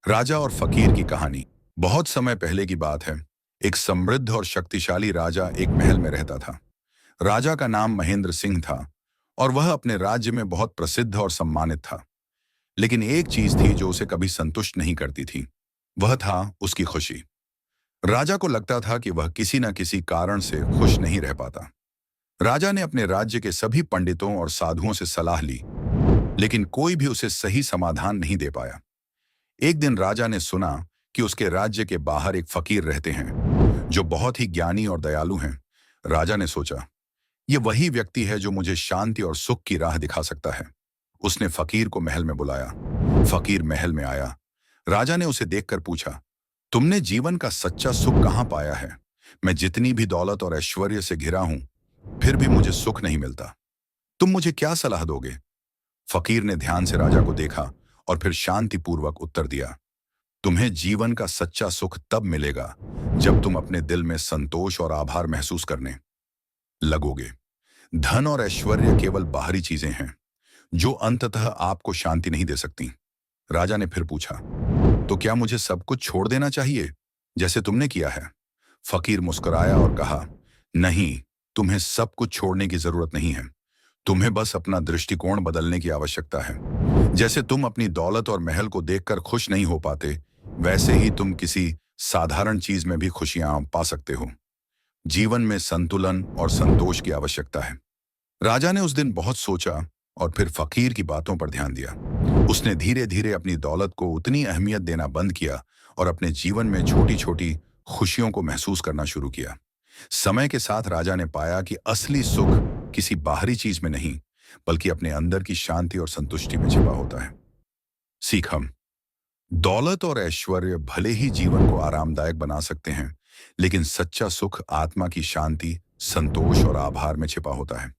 राजा और फकीर की कहानी। बहुत समय पहले की बात है। एक समृद्ध और शक्तिशाली राजा एक महल में रहता था। राजा का नाम महेंद्र सिंह था और वह अपने राज्य में बहुत प्रसिद्ध और सम्मानित था। लेकिन एक चीज थी जो उसे कभी संतुष्ट नहीं करती थी। वह था उसकी खुशी। राजा को लगता था कि वह किसी न किसी कारण से खुश नहीं रह पाता। राजा ने अपने राज्य के सभी पंडितों और साधुओं से सलाह ली, लेकिन कोई भी उसे सही समाधान नहीं दे पाया। एक दिन राजा ने सुना कि उसके राज्य के बाहर एक फकीर रहते हैं जो बहुत ही ज्ञानी और दयालु हैं। राजा ने सोचा, ये वही व्यक्ति है जो मुझे शांति और सुख की राह दिखा सकता है। उसने फकीर को महल में बुलाया। फकीर महल में आया। राजा ने उसे देखकर पूछा, तुमने जीवन का सच्चा सुख कहाँ पाया है? मैं जितनी भी दौलत और ऐश्वर्य से घिरा हूं, फिर भी मुझे सुख नहीं मिलता। तुम मुझे क्या सलाह दोगे? फकीर ने ध्यान से राजा को देखा और फिर शांतिपूर्वक उत्तर दिया, तुम्हें जीवन का सच्चा सुख तब मिलेगा जब तुम अपने दिल में संतोष और आभार महसूस करने लगोगे। धन और ऐश्वर्य केवल बाहरी चीजें हैं जो अंततः आपको शांति नहीं दे सकती। राजा ने फिर पूछा, तो क्या मुझे सब कुछ छोड़ देना चाहिए जैसे तुमने किया है? फकीर मुस्कुराया और कहा, नहीं, तुम्हें सब कुछ छोड़ने की जरूरत नहीं है। तुम्हें बस अपना दृष्टिकोण बदलने की आवश्यकता है। जैसे तुम अपनी दौलत और महल को देखकर खुश नहीं हो पाते, वैसे ही तुम किसी साधारण चीज में भी खुशियां पा सकते हो। जीवन में संतुलन और संतोष की आवश्यकता है। राजा ने उस दिन बहुत सोचा और फिर फकीर की बातों पर ध्यान दिया। उसने धीरे धीरे अपनी दौलत को उतनी अहमियत देना बंद किया और अपने जीवन में छोटी छोटी खुशियों को महसूस करना शुरू किया। समय के साथ राजा ने पाया कि असली सुख किसी बाहरी चीज में नहीं, बल्कि अपने अंदर की शांति और संतुष्टि में छिपा होता है। सीख हम, दौलत और ऐश्वर्य भले ही जीवन को आरामदायक बना सकते हैं, लेकिन सच्चा सुख आत्मा की शांति, संतोष और आभार में छिपा होता है।